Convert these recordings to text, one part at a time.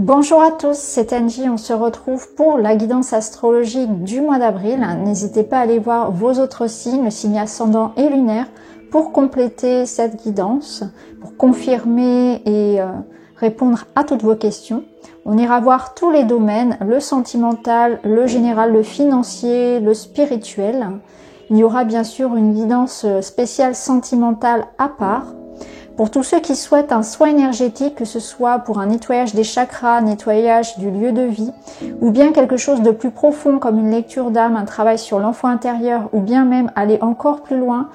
Bonjour à tous, c'est Angie, on se retrouve pour la guidance astrologique du mois d'avril. N'hésitez pas à aller voir vos autres signes, le signe ascendant et lunaire, pour compléter cette guidance, pour confirmer et répondre à toutes vos questions. On ira voir tous les domaines, le sentimental, le général, le financier, le spirituel. Il y aura bien sûr une guidance spéciale sentimentale à part. Pour tous ceux qui souhaitent un soin énergétique, que ce soit pour un nettoyage des chakras, nettoyage du lieu de vie, ou bien quelque chose de plus profond comme une lecture d'âme, un travail sur l'enfant intérieur, ou bien même aller encore plus loin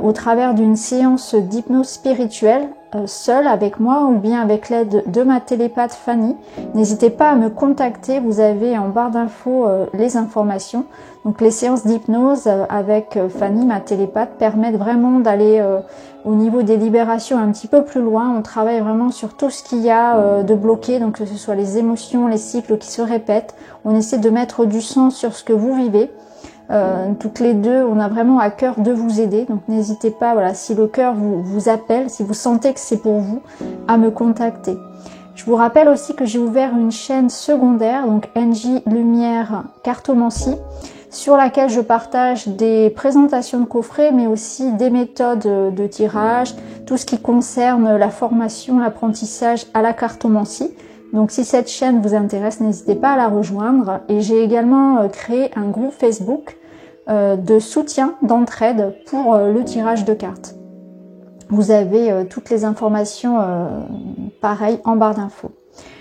au travers d'une séance d'hypnose spirituelle, seule avec moi ou bien avec l'aide de ma télépathe Fanny, n'hésitez pas à me contacter, vous avez en barre d'infos les informations. Donc les séances d'hypnose avec Fanny, ma télépathe, permettent vraiment d'aller au niveau des libérations un petit peu plus loin. On travaille vraiment sur tout ce qu'il y a de bloqué, donc que ce soit les émotions, les cycles qui se répètent. On essaie de mettre du sens sur ce que vous vivez. Toutes les deux, on a vraiment à cœur de vous aider, donc n'hésitez pas, voilà, si le cœur vous appelle, si vous sentez que c'est pour vous, à me contacter. Je vous rappelle aussi que j'ai ouvert une chaîne secondaire, donc NJ Lumière Cartomancie, sur laquelle je partage des présentations de coffrets, mais aussi des méthodes de tirage, tout ce qui concerne la formation, l'apprentissage à la cartomancie. Donc si cette chaîne vous intéresse, n'hésitez pas à la rejoindre. Et j'ai également créé un groupe Facebook de soutien, d'entraide pour le tirage de cartes. Vous avez toutes les informations pareil en barre d'infos.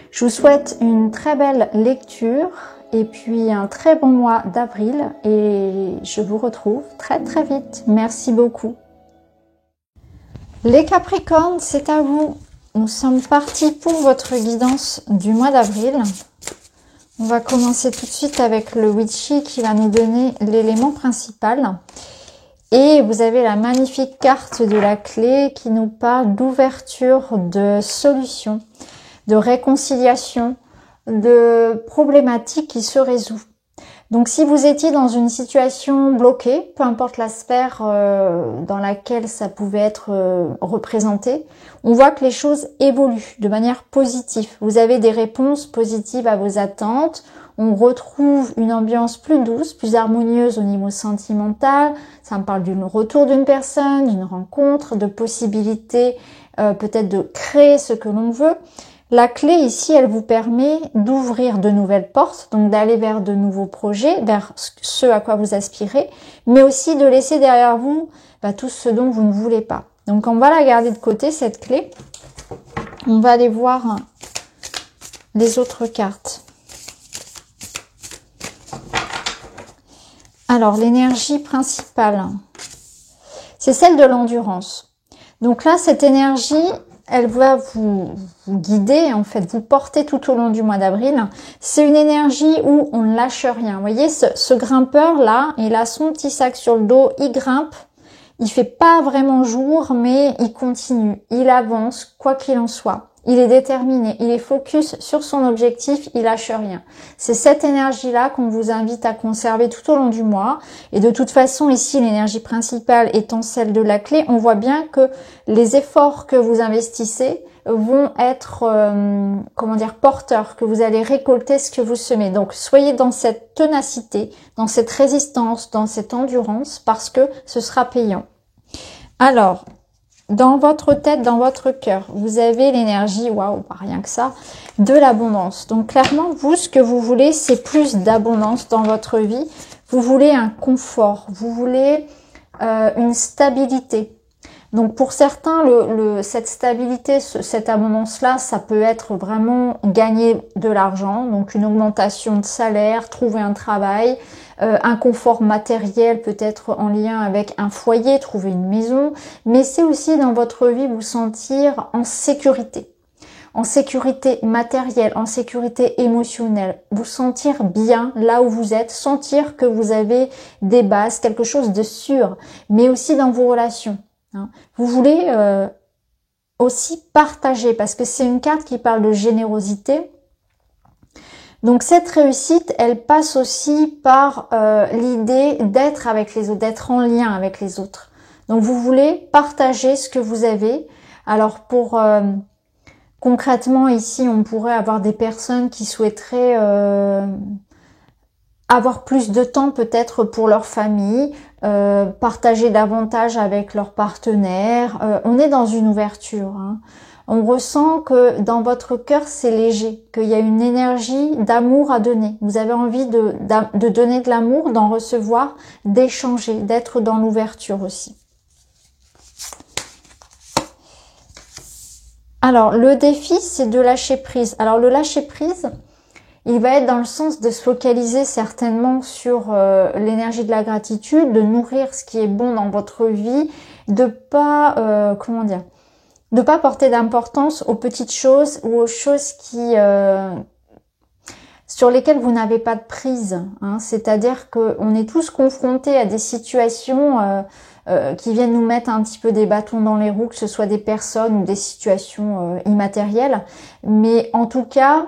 Je vous souhaite une très belle lecture et puis un très bon mois d'avril et je vous retrouve très très vite. Merci beaucoup. Les Capricornes, c'est à vous. Nous sommes partis pour votre guidance du mois d'avril. On va commencer tout de suite avec le Witchy qui va nous donner l'élément principal. Et vous avez la magnifique carte de la clé qui nous parle d'ouverture, de solution, de réconciliation, de problématiques qui se résout. Donc si vous étiez dans une situation bloquée, peu importe la sphère dans laquelle ça pouvait être représenté, on voit que les choses évoluent de manière positive. Vous avez des réponses positives à vos attentes, on retrouve une ambiance plus douce, plus harmonieuse au niveau sentimental, ça me parle du retour d'une personne, d'une rencontre, de possibilités peut-être de créer ce que l'on veut. La clé ici, elle vous permet d'ouvrir de nouvelles portes, donc d'aller vers de nouveaux projets, vers ce à quoi vous aspirez, mais aussi de laisser derrière vous tout ce dont vous ne voulez pas. Donc on va la garder de côté, cette clé. On va aller voir les autres cartes. Alors l'énergie principale, c'est celle de l'endurance. Donc là, cette énergie, elle va vous guider, en fait, vous porter tout au long du mois d'avril. C'est une énergie où on ne lâche rien. Vous voyez, ce grimpeur-là, il a son petit sac sur le dos, il grimpe, il fait pas vraiment jour, mais il continue, il avance, quoi qu'il en soit. Il est déterminé, il est focus sur son objectif, il lâche rien. C'est cette énergie-là qu'on vous invite à conserver tout au long du mois. Et de toute façon, ici, l'énergie principale étant celle de la clé, on voit bien que les efforts que vous investissez vont être, porteurs, que vous allez récolter ce que vous semez. Donc, soyez dans cette ténacité, dans cette résistance, dans cette endurance, parce que ce sera payant. Alors, dans votre tête, dans votre cœur, vous avez l'énergie, waouh, pas rien que ça, de l'abondance. Donc clairement, vous, ce que vous voulez, c'est plus d'abondance dans votre vie. Vous voulez un confort, vous voulez une stabilité. Donc pour certains, cette stabilité, cette abondance-là, ça peut être vraiment gagner de l'argent, donc une augmentation de salaire, trouver un travail, un confort matériel peut-être en lien avec un foyer, trouver une maison, mais c'est aussi dans votre vie vous sentir en sécurité matérielle, en sécurité émotionnelle, vous sentir bien là où vous êtes, sentir que vous avez des bases, quelque chose de sûr, mais aussi dans vos relations. Vous voulez aussi partager, parce que c'est une carte qui parle de générosité. Donc cette réussite, elle passe aussi par l'idée d'être avec les autres, d'être en lien avec les autres. Donc vous voulez partager ce que vous avez. Alors pour Concrètement, ici, on pourrait avoir des personnes qui souhaiteraient avoir plus de temps peut-être pour leur famille, partager davantage avec leurs partenaires. On est dans une ouverture, hein. On ressent que dans votre cœur, c'est léger, qu'il y a une énergie d'amour à donner. Vous avez envie de donner de l'amour, d'en recevoir, d'échanger, d'être dans l'ouverture aussi. Alors, le défi, c'est de lâcher prise. Alors, le lâcher prise, il va être dans le sens de se focaliser certainement sur l'énergie de la gratitude, de nourrir ce qui est bon dans votre vie, de pas, de pas porter d'importance aux petites choses ou aux choses qui sur lesquelles vous n'avez pas de prise, hein. C'est-à-dire qu'on est tous confrontés à des situations qui viennent nous mettre un petit peu des bâtons dans les roues, que ce soit des personnes ou des situations immatérielles. Mais en tout cas,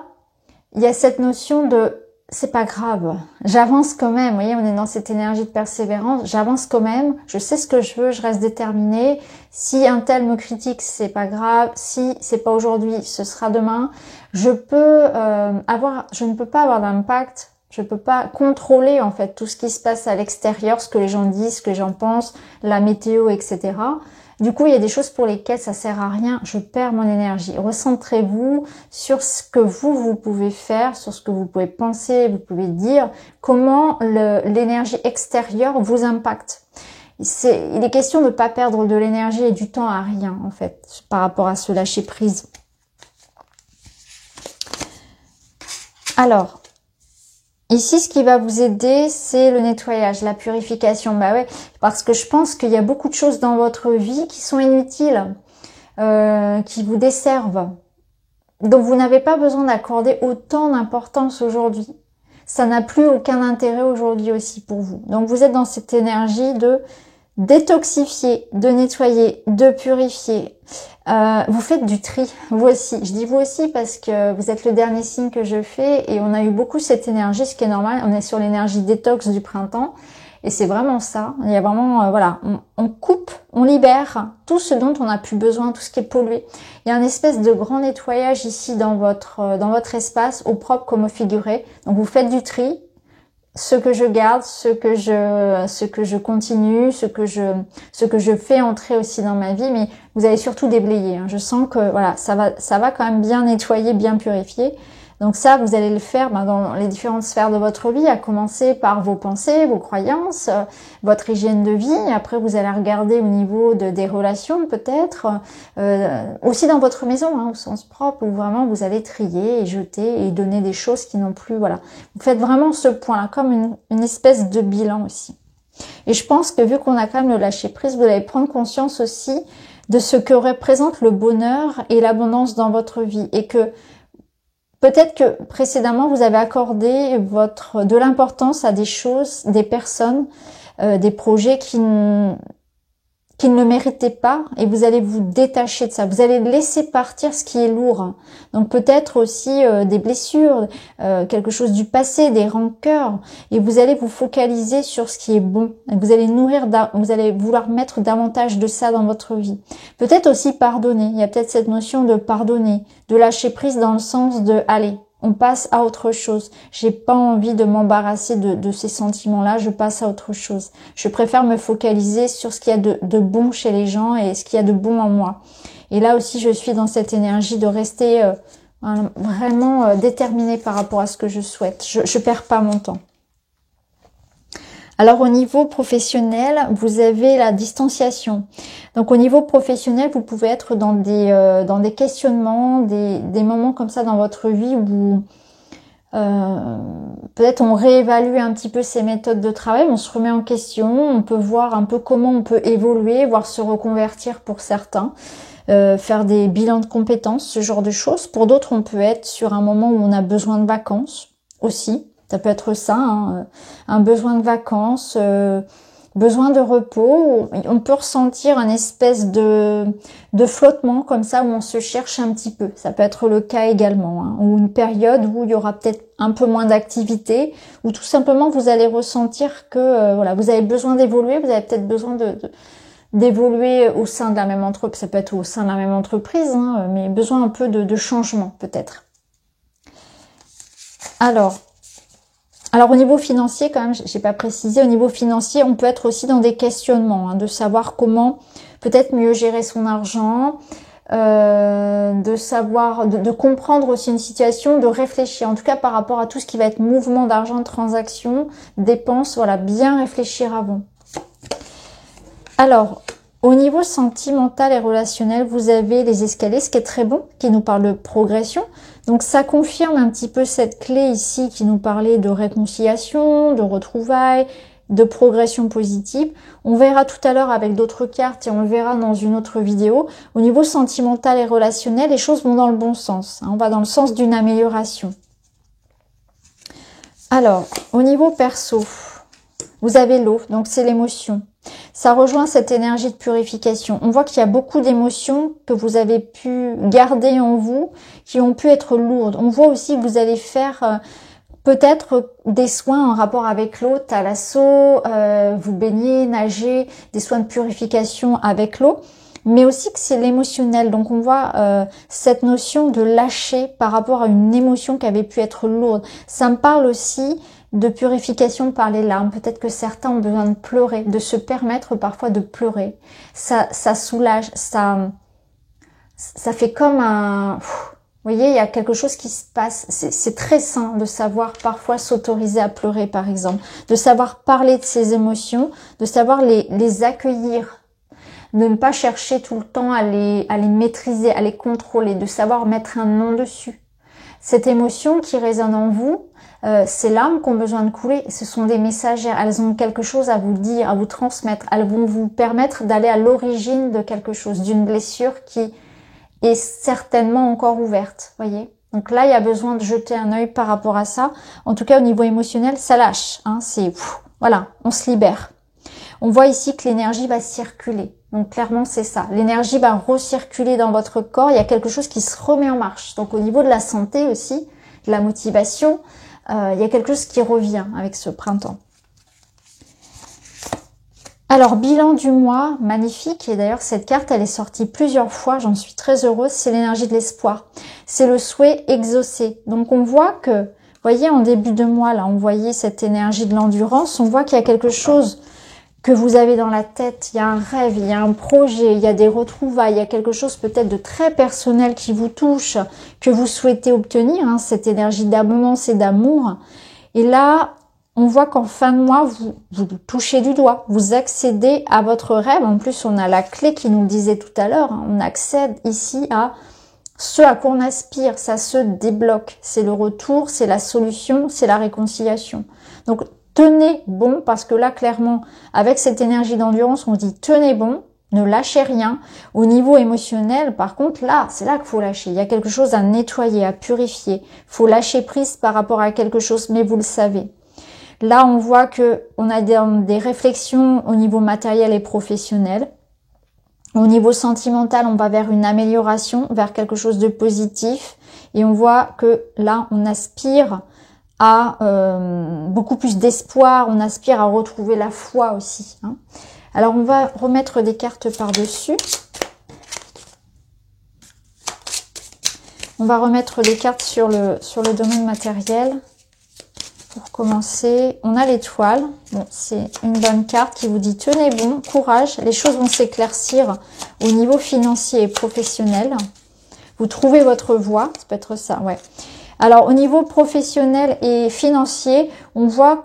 il y a cette notion de c'est pas grave, j'avance quand même. Vous voyez, on est dans cette énergie de persévérance, j'avance quand même, je sais ce que je veux, je reste déterminée. Si un tel me critique, c'est pas grave. Si c'est pas aujourd'hui, ce sera demain. Je ne peux pas avoir d'impact. Je peux pas contrôler en fait tout ce qui se passe à l'extérieur, ce que les gens disent, ce que les gens pensent, la météo, etc. Du coup, il y a des choses pour lesquelles ça sert à rien, je perds mon énergie. Recentrez-vous sur ce que vous pouvez faire, sur ce que vous pouvez penser, vous pouvez dire, comment l'énergie extérieure vous impacte. Il est question de ne pas perdre de l'énergie et du temps à rien, en fait, par rapport à ce lâcher prise. Alors, ici, ce qui va vous aider, c'est le nettoyage, la purification. Bah ouais, parce que je pense qu'il y a beaucoup de choses dans votre vie qui sont inutiles, qui vous desservent, dont vous n'avez pas besoin d'accorder autant d'importance aujourd'hui. Ça n'a plus aucun intérêt aujourd'hui aussi pour vous. Donc vous êtes dans cette énergie de détoxifier, de nettoyer, de purifier. Vous faites du tri, vous aussi. Je dis vous aussi parce que vous êtes le dernier signe que je fais et on a eu beaucoup cette énergie, ce qui est normal. On est sur l'énergie détox du printemps et c'est vraiment ça. Il y a vraiment, voilà, on coupe, on libère tout ce dont on n'a plus besoin, tout ce qui est pollué. Il y a une espèce de grand nettoyage ici dans votre espace, au propre comme au figuré. Donc vous faites du tri. Ce que je garde, ce que je continue, ce que je fais entrer aussi dans ma vie, mais vous allez surtout déblayer, hein. Je sens que voilà, ça va quand même bien nettoyer, bien purifier. Donc ça, vous allez le faire dans les différentes sphères de votre vie, à commencer par vos pensées, vos croyances, votre hygiène de vie. Après, vous allez regarder au niveau des relations peut-être, aussi dans votre maison, hein, au sens propre, où vraiment vous allez trier et jeter et donner des choses qui n'ont plus, voilà. Vous faites vraiment ce point-là, comme une espèce de bilan aussi. Et je pense que vu qu'on a quand même le lâcher prise, vous allez prendre conscience aussi de ce que représente le bonheur et l'abondance dans votre vie, et que peut-être que précédemment, vous avez accordé de l'importance à des choses, des personnes, des projets qui ne le méritaient pas, et vous allez vous détacher de ça. Vous allez laisser partir ce qui est lourd. Donc peut-être aussi des blessures, quelque chose du passé, des rancœurs, et vous allez vous focaliser sur ce qui est bon. Et vous allez vouloir mettre davantage de ça dans votre vie. Peut-être aussi pardonner. Il y a peut-être cette notion de pardonner, de lâcher prise dans le sens de allez, on passe à autre chose. J'ai pas envie de m'embarrasser de ces sentiments-là, je passe à autre chose. Je préfère me focaliser sur ce qu'il y a de bon chez les gens et ce qu'il y a de bon en moi. Et là aussi, je suis dans cette énergie de rester vraiment déterminée par rapport à ce que je souhaite. Je perds pas mon temps. Alors au niveau professionnel, vous avez la distanciation. Donc au niveau professionnel, vous pouvez être dans des questionnements, des moments comme ça dans votre vie où peut-être on réévalue un petit peu ses méthodes de travail, on se remet en question, on peut voir un peu comment on peut évoluer, voire se reconvertir pour certains, faire des bilans de compétences, ce genre de choses. Pour d'autres, on peut être sur un moment où on a besoin de vacances aussi. Ça peut être ça, hein, un besoin de vacances, besoin de repos. On peut ressentir une espèce de flottement comme ça où on se cherche un petit peu. Ça peut être le cas également, hein, ou une période où il y aura peut-être un peu moins d'activité, ou tout simplement vous allez ressentir que voilà, vous avez besoin d'évoluer, vous avez peut-être besoin d'évoluer au sein de la même entreprise, ça peut être au sein de la même entreprise, hein, mais besoin un peu de changement peut-être. Alors au niveau financier, quand même, j'ai pas précisé, au niveau financier, on peut être aussi dans des questionnements, hein, de savoir comment peut-être mieux gérer son argent, de savoir, de comprendre aussi une situation, de réfléchir, en tout cas par rapport à tout ce qui va être mouvement d'argent, transaction, dépenses, voilà, bien réfléchir avant. Alors, au niveau sentimental et relationnel, vous avez les escaliers, ce qui est très bon, qui nous parle de progression. Donc ça confirme un petit peu cette clé ici qui nous parlait de réconciliation, de retrouvailles, de progression positive. On verra tout à l'heure avec d'autres cartes et on le verra dans une autre vidéo. Au niveau sentimental et relationnel, les choses vont dans le bon sens. On va dans le sens d'une amélioration. Alors, au niveau perso, vous avez l'eau, donc c'est l'émotion. Ça rejoint cette énergie de purification. On voit qu'il y a beaucoup d'émotions que vous avez pu garder en vous, qui ont pu être lourdes. On voit aussi que vous allez faire peut-être des soins en rapport avec l'eau, thalasso, vous baignez, nager, des soins de purification avec l'eau, mais aussi que c'est l'émotionnel. Donc on voit cette notion de lâcher par rapport à une émotion qui avait pu être lourde. Ça me parle aussi de purification par les larmes. Peut-être que certains ont besoin de pleurer, de se permettre parfois de pleurer. Ça soulage, ça fait comme un... Vous voyez, il y a quelque chose qui se passe. C'est très sain de savoir parfois s'autoriser à pleurer, par exemple. De savoir parler de ses émotions, de savoir les accueillir. De ne pas chercher tout le temps à les maîtriser, à les contrôler. De savoir mettre un nom dessus. Cette émotion qui résonne en vous, ces larmes qui ont besoin de couler, ce sont des messagères. Elles ont quelque chose à vous dire, à vous transmettre. Elles vont vous permettre d'aller à l'origine de quelque chose, d'une blessure qui est certainement encore ouverte, voyez. Donc là, il y a besoin de jeter un œil par rapport à ça. En tout cas, au niveau émotionnel, ça lâche. Hein, voilà, on se libère. On voit ici que l'énergie va circuler. Donc clairement, c'est ça. L'énergie va recirculer dans votre corps. Il y a quelque chose qui se remet en marche. Donc au niveau de la santé aussi, de la motivation, il y a quelque chose qui revient avec ce printemps. Alors, bilan du mois, magnifique. Et d'ailleurs, cette carte, elle est sortie plusieurs fois. J'en suis très heureuse. C'est l'énergie de l'espoir. C'est le souhait exaucé. Donc, on voit que, vous voyez, en début de mois, là, on voyait cette énergie de l'endurance. On voit qu'il y a quelque chose que vous avez dans la tête. Il y a un rêve, il y a un projet, il y a des retrouvailles, il y a quelque chose peut-être de très personnel qui vous touche, que vous souhaitez obtenir, hein, cette énergie d'abondance et d'amour. Et là, on voit qu'en fin de mois, vous touchez du doigt, vous accédez à votre rêve. En plus, on a la clé qui nous le disait tout à l'heure. Hein, on accède ici à ce à quoi on aspire, ça se débloque. C'est le retour, c'est la solution, c'est la réconciliation. Donc, tenez bon, parce que là, clairement, avec cette énergie d'endurance, on dit tenez bon, ne lâchez rien. Au niveau émotionnel, par contre, là, c'est là qu'il faut lâcher. Il y a quelque chose à nettoyer, à purifier. Il faut lâcher prise par rapport à quelque chose, mais vous le savez. Là, on voit que on a des réflexions au niveau matériel et professionnel. Au niveau sentimental, on va vers une amélioration, vers quelque chose de positif. Et on voit que là, on aspire à beaucoup plus d'espoir, on aspire à retrouver la foi aussi. Hein. Alors, on va remettre des cartes par-dessus. On va remettre des cartes sur le domaine matériel. Pour commencer, on a l'étoile. Bon, c'est une bonne carte qui vous dit tenez bon, courage, les choses vont s'éclaircir au niveau financier et professionnel. Vous trouvez votre voie, ça peut être ça, ouais. Alors au niveau professionnel et financier, on voit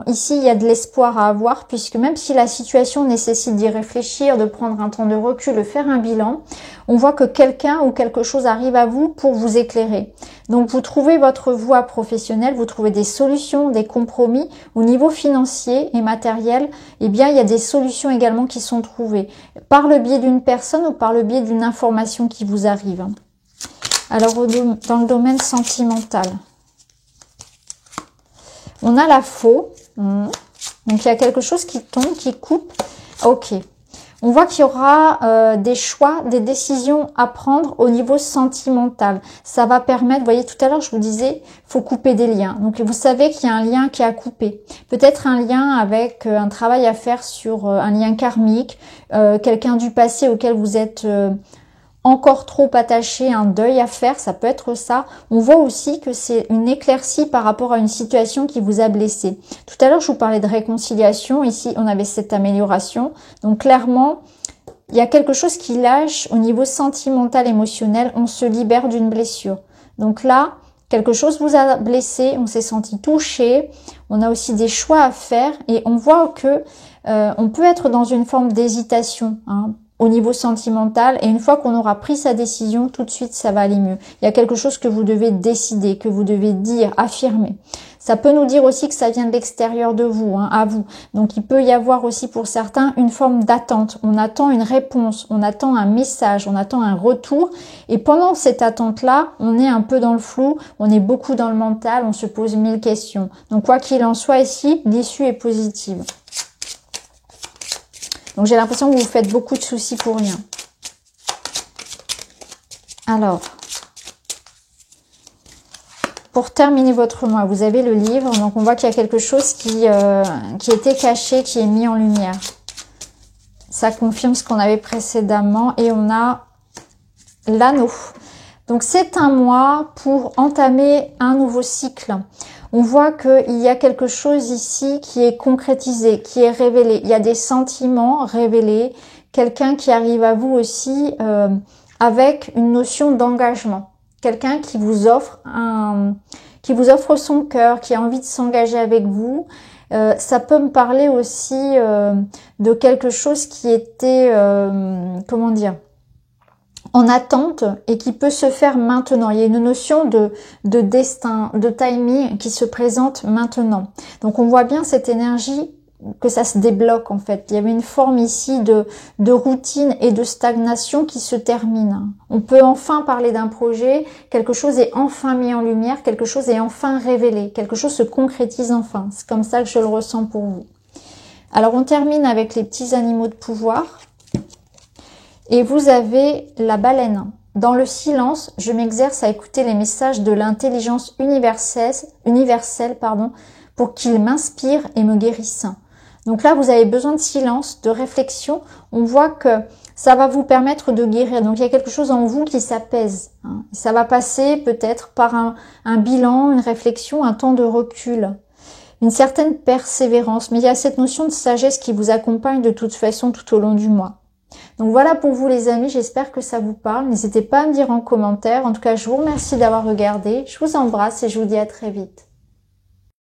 ici il y a de l'espoir à avoir, puisque même si la situation nécessite d'y réfléchir, de prendre un temps de recul, de faire un bilan, on voit que quelqu'un ou quelque chose arrive à vous pour vous éclairer. Donc vous trouvez votre voie professionnelle, vous trouvez des solutions, des compromis. Au niveau financier et matériel, eh bien il y a des solutions également qui sont trouvées par le biais d'une personne ou par le biais d'une information qui vous arrive. Alors, dans le domaine sentimental, on a la faux. Donc, il y a quelque chose qui tombe, qui coupe. Ok. On voit qu'il y aura des choix, des décisions à prendre au niveau sentimental. Ça va permettre, vous voyez, tout à l'heure, je vous disais, faut couper des liens. Donc, vous savez qu'il y a un lien qui a coupé. Peut-être un lien avec un travail à faire sur un lien karmique, quelqu'un du passé auquel vous êtes encore trop attaché, un deuil à faire, ça peut être ça. On voit aussi que c'est une éclaircie par rapport à une situation qui vous a blessé. Tout à l'heure, je vous parlais de réconciliation. Ici, on avait cette amélioration. Donc, clairement, il y a quelque chose qui lâche au niveau sentimental, émotionnel. On se libère d'une blessure. Donc là, quelque chose vous a blessé, on s'est senti touché. On a aussi des choix à faire et on voit que on peut être dans une forme d'hésitation, hein, au niveau sentimental, et une fois qu'on aura pris sa décision, tout de suite ça va aller mieux. Il y a quelque chose que vous devez décider, que vous devez dire, affirmer. Ça peut nous dire aussi que ça vient de l'extérieur de vous, hein, à vous. Donc il peut y avoir aussi pour certains une forme d'attente. On attend une réponse, on attend un message, on attend un retour. Et pendant cette attente-là, on est un peu dans le flou, on est beaucoup dans le mental, on se pose 1000 questions. Donc quoi qu'il en soit ici, l'issue est positive. Donc j'ai l'impression que vous vous faites beaucoup de soucis pour rien. Alors, pour terminer votre mois, vous avez le livre. Donc on voit qu'il y a quelque chose qui était caché, qui est mis en lumière. Ça confirme ce qu'on avait précédemment. Et on a l'anneau. Donc c'est un mois pour entamer un nouveau cycle. On voit qu'il y a quelque chose ici qui est concrétisé, qui est révélé. Il y a des sentiments révélés. Quelqu'un qui arrive à vous aussi avec une notion d'engagement. Quelqu'un qui vous offre son cœur, qui a envie de s'engager avec vous. Ça peut me parler aussi de quelque chose qui était, comment dire, en attente et qui peut se faire maintenant. Il y a une notion de destin, de timing qui se présente maintenant. Donc on voit bien cette énergie que ça se débloque en fait. Il y avait une forme ici de routine et de stagnation qui se termine. On peut enfin parler d'un projet, quelque chose est enfin mis en lumière, quelque chose est enfin révélé, quelque chose se concrétise enfin. C'est comme ça que je le ressens pour vous. Alors on termine avec les petits animaux de pouvoir. Et vous avez la baleine. Dans le silence, je m'exerce à écouter les messages de l'intelligence universelle, pour qu'ils m'inspirent et me guérissent. Donc là, vous avez besoin de silence, de réflexion. On voit que ça va vous permettre de guérir. Donc il y a quelque chose en vous qui s'apaise. Hein. Ça va passer peut-être par un bilan, une réflexion, un temps de recul, une certaine persévérance. Mais il y a cette notion de sagesse qui vous accompagne de toute façon tout au long du mois. Donc voilà pour vous les amis, j'espère que ça vous parle. N'hésitez pas à me dire en commentaire. En tout cas, je vous remercie d'avoir regardé. Je vous embrasse et je vous dis à très vite.